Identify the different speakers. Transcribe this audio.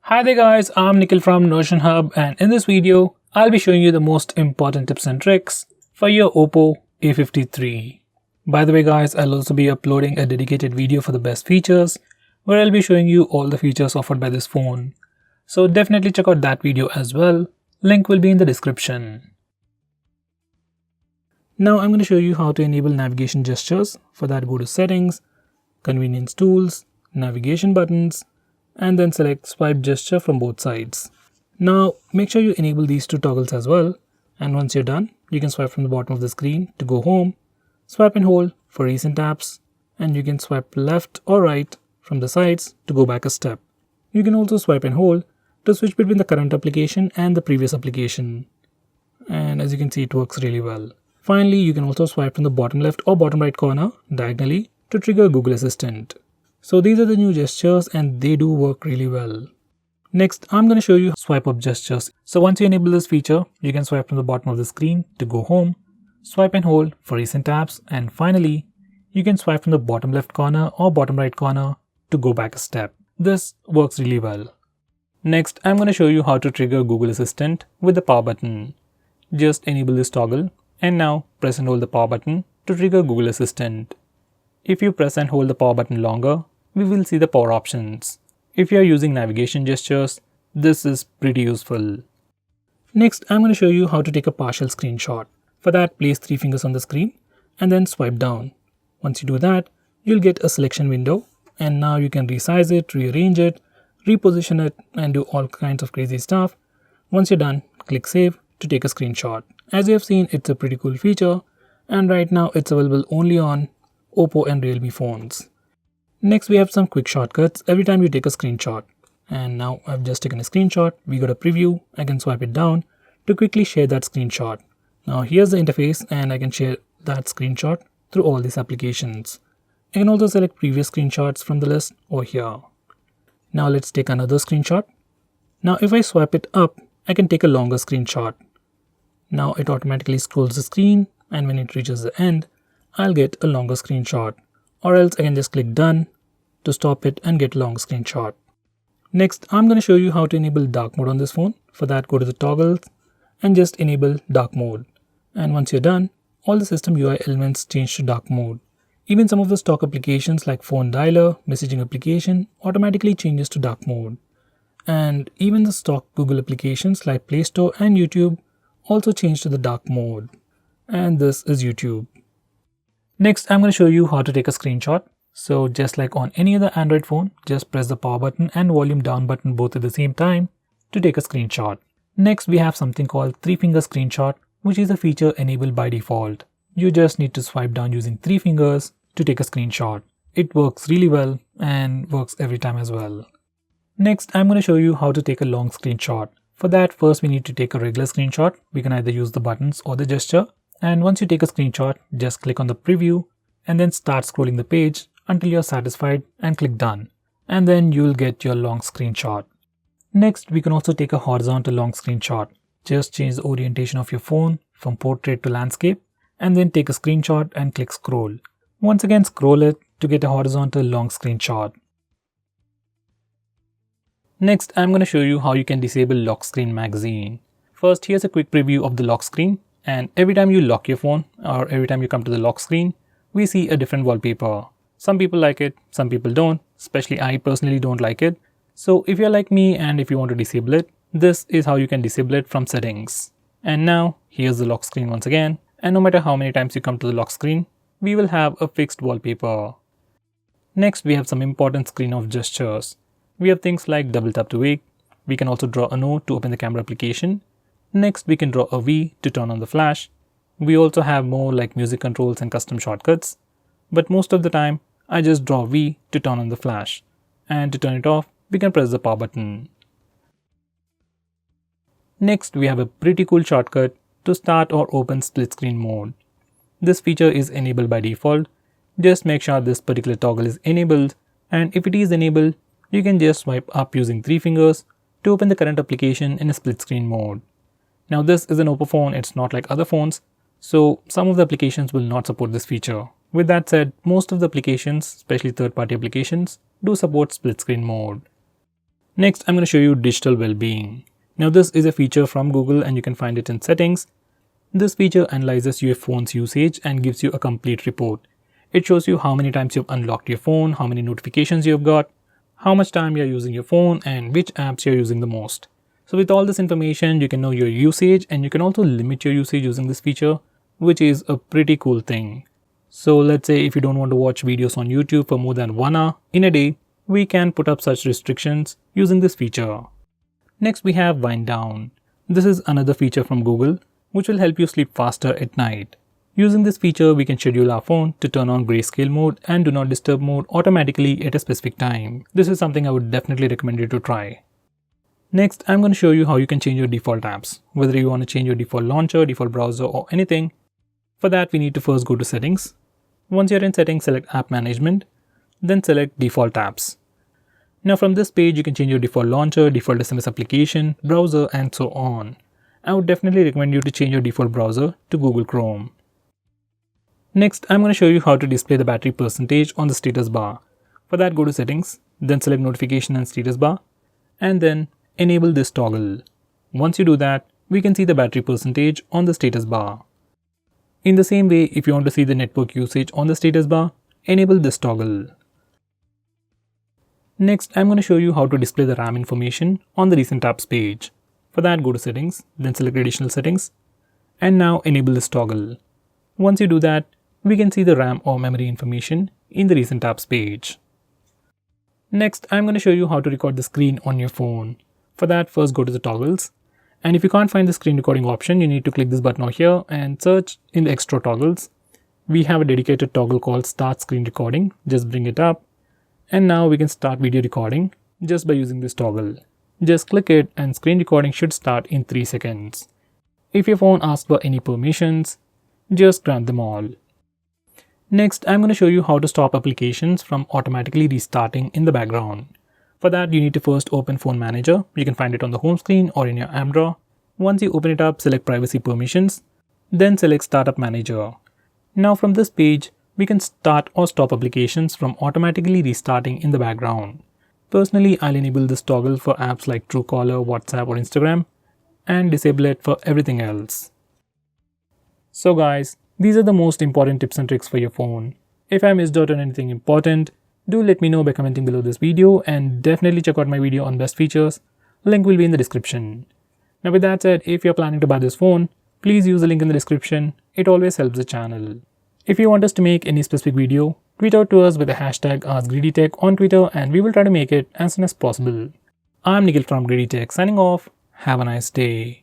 Speaker 1: Hi there guys, I'm Nikhil from Notion Hub, and in this video, I'll be showing you the most important tips and tricks for your Oppo A53. By the way guys, I'll also be uploading a dedicated video for the best features where I'll be showing you all the features offered by this phone. So definitely check out that video as well. Link will be in the description. Now I'm going to show you how to enable navigation gestures. For that, go to Settings, Convenience Tools, Navigation Buttons, and then select Swipe Gesture from both sides. Now make sure you enable these two toggles as well, and once you're done, you can swipe from the bottom of the screen to go home, swipe and hold for recent apps, and you can swipe left or right from the sides to go back a step. You can also swipe and hold to switch between the current application and the previous application, and as you can see, it works really well. Finally, you can also swipe from the bottom left or bottom right corner diagonally to trigger Google Assistant. So these are the new gestures and they do work really well. Next, I'm going to show you swipe up gestures. So once you enable this feature, you can swipe from the bottom of the screen to go home, swipe and hold for recent apps, and finally, you can swipe from the bottom left corner or bottom right corner to go back a step. This works really well. Next, I'm going to show you how to trigger Google Assistant with the power button. Just enable this toggle and now press and hold the power button to trigger Google Assistant. If you press and hold the power button longer, we will see the power options. If you are using navigation gestures, this is pretty useful. Next, I'm going to show you how to take a partial screenshot. For that, place 3 fingers on the screen and then swipe down. Once you do that, you'll get a selection window, and now you can resize it, rearrange it, reposition it, and do all kinds of crazy stuff. Once you're done, click Save to take a screenshot. As you have seen, it's a pretty cool feature, and right now it's available only on Oppo and Realme phones. Next, we have some quick shortcuts every time you take a screenshot. And now I've just taken a screenshot. We got a preview. I can swipe it down to quickly share that screenshot. Now here's the interface, and I can share that screenshot through all these applications. I can also select previous screenshots from the list over here. Now let's take another screenshot. Now if I swipe it up, I can take a longer screenshot. Now it automatically scrolls the screen, and when it reaches the end, I'll get a longer screenshot. Or else I can just click Done to stop it and get a long screenshot. Next, I'm going to show you how to enable dark mode on this phone. For that, go to the toggles and just enable dark mode. And once you're done, all the system UI elements change to dark mode. Even some of the stock applications like phone dialer, messaging application automatically changes to dark mode. And even the stock Google applications like Play Store and YouTube also change to the dark mode. And this is YouTube. Next, I'm going to show you how to take a screenshot. So just like on any other Android phone, just press the power button and volume down button both at the same time to take a screenshot. Next, we have something called 3-finger screenshot, which is a feature enabled by default. You just need to swipe down using 3 fingers to take a screenshot. It works really well and works every time as well. Next, I'm going to show you how to take a long screenshot. For that, first we need to take a regular screenshot. We can either use the buttons or the gesture. And once you take a screenshot, just click on the preview and then start scrolling the page until you're satisfied and click Done. And then you'll get your long screenshot. Next, we can also take a horizontal long screenshot. Just change the orientation of your phone from portrait to landscape and then take a screenshot and click Scroll. Once again, scroll it to get a horizontal long screenshot. Next, I'm going to show you how you can disable lock screen magazine. First, here's a quick preview of the lock screen. And every time you lock your phone or every time you come to the lock screen, we see a different wallpaper. Some people like it, some people don't, especially I personally don't like it. So if you're like me and if you want to disable it, this is how you can disable it from settings. And now here's the lock screen once again, and no matter how many times you come to the lock screen, we will have a fixed wallpaper. Next, we have some important screen off gestures. We have things like double tap to wake. We can also draw a note to open the camera application. Next, we can draw a V to turn on the flash. We also have more like music controls and custom shortcuts. But most of the time, I just draw V to turn on the flash. And to turn it off, we can press the power button. Next, we have a pretty cool shortcut to start or open split screen mode. This feature is enabled by default. Just make sure this particular toggle is enabled. And if it is enabled, you can just swipe up using 3 fingers to open the current application in a split screen mode. Now this is an Oppo phone, it's not like other phones, so some of the applications will not support this feature. With that said, most of the applications, especially third-party applications, do support split screen mode. Next, I'm going to show you digital well-being. Now this is a feature from Google and you can find it in settings. This feature analyzes your phone's usage and gives you a complete report. It shows you how many times you've unlocked your phone, how many notifications you've got, how much time you're using your phone, and which apps you're using the most. So with all this information, you can know your usage and you can also limit your usage using this feature, which is a pretty cool thing. So let's say if you don't want to watch videos on YouTube for more than 1 hour in a day, we can put up such restrictions using this feature. Next we have wind down. This is another feature from Google which will help you sleep faster at night. Using this feature, we can schedule our phone to turn on grayscale mode and do not disturb mode automatically at a specific time. This is something I would definitely recommend you to try. Next, I'm going to show you how you can change your default apps, whether you want to change your default launcher, default browser or anything. For that, we need to first go to settings. Once you're in settings, select app management, then select default apps. Now from this page, you can change your default launcher, default SMS application, browser and so on. I would definitely recommend you to change your default browser to Google Chrome. Next, I'm going to show you how to display the battery percentage on the status bar. For that, go to settings, then select notification and status bar, and then enable this toggle. Once you do that, we can see the battery percentage on the status bar. In the same way, if you want to see the network usage on the status bar, enable this toggle. Next, I'm going to show you how to display the RAM information on the recent apps page. For that, go to settings, then select additional settings, and now enable this toggle. Once you do that, we can see the RAM or memory information in the recent apps page. Next, I'm going to show you how to record the screen on your phone. For that, first go to the toggles. And if you can't find the screen recording option, you need to click this button over here and search in the extra toggles. We have a dedicated toggle called Start Screen Recording. Just bring it up. And now we can start video recording just by using this toggle. Just click it and screen recording should start in 3 seconds. If your phone asks for any permissions, just grant them all. Next, I'm going to show you how to stop applications from automatically restarting in the background. For that, you need to first open Phone Manager. You can find it on the home screen or in your app drawer. Once you open it up, select Privacy Permissions, then select Startup Manager. Now from this page, we can start or stop applications from automatically restarting in the background. Personally, I'll enable this toggle for apps like Truecaller, WhatsApp or Instagram and disable it for everything else. So guys, these are the most important tips and tricks for your phone. If I missed out on anything important, do let me know by commenting below this video and definitely check out my video on best features. Link will be in the description. Now with that said, if you're planning to buy this phone, please use the link in the description. It always helps the channel. If you want us to make any specific video, tweet out to us with the hashtag AskGreedyTech on Twitter and we will try to make it as soon as possible. I'm Nikhil from GreedyTech signing off. Have a nice day.